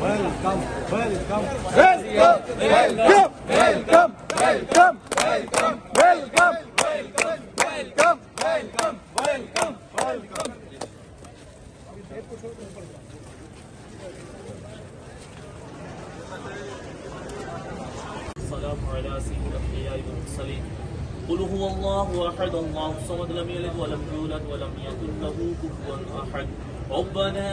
welcome, welcome, welcome, welcome, welcome, welcome, welcome, welcome, welcome, welcome, welcome, welcome, welcome. السلام على سيد الأنبياء والمرسلين. قل هو الله أحد الله الصمد لم يلد ولم يولد ولم يكن له كفوا أحد. ربنا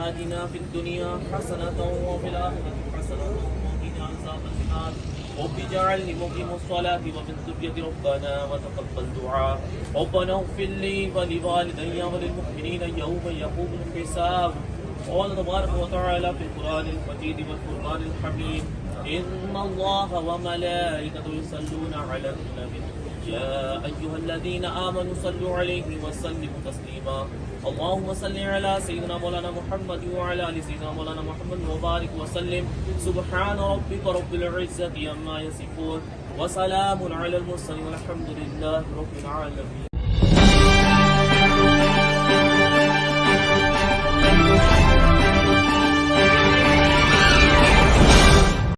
آتنا في الدنيا حسنة وفي الآخرة حسنة وقنا عذاب النار. رب اجعلني مقيم الصلاة ومن ذريتي ربنا وتقبل دعاء. ربنا اغفر لي ولوالدي وللمؤمنين يوم يقوم الحساب. قال تبارك وتعالى في القرآن المجيد والقرآن الحميد إن الله وملائكته يصلون على النبي يا أيها الذين آمنوا صلوا عليه وسلموا تسليما. اللهم صل على سيدنا مولانا محمد وعلى آل سيدنا مولانا محمد وبارك وسلم. سبحان ربك رب العزة عما يصفون وسلام على المرسلين والحمد لله رب العالمين.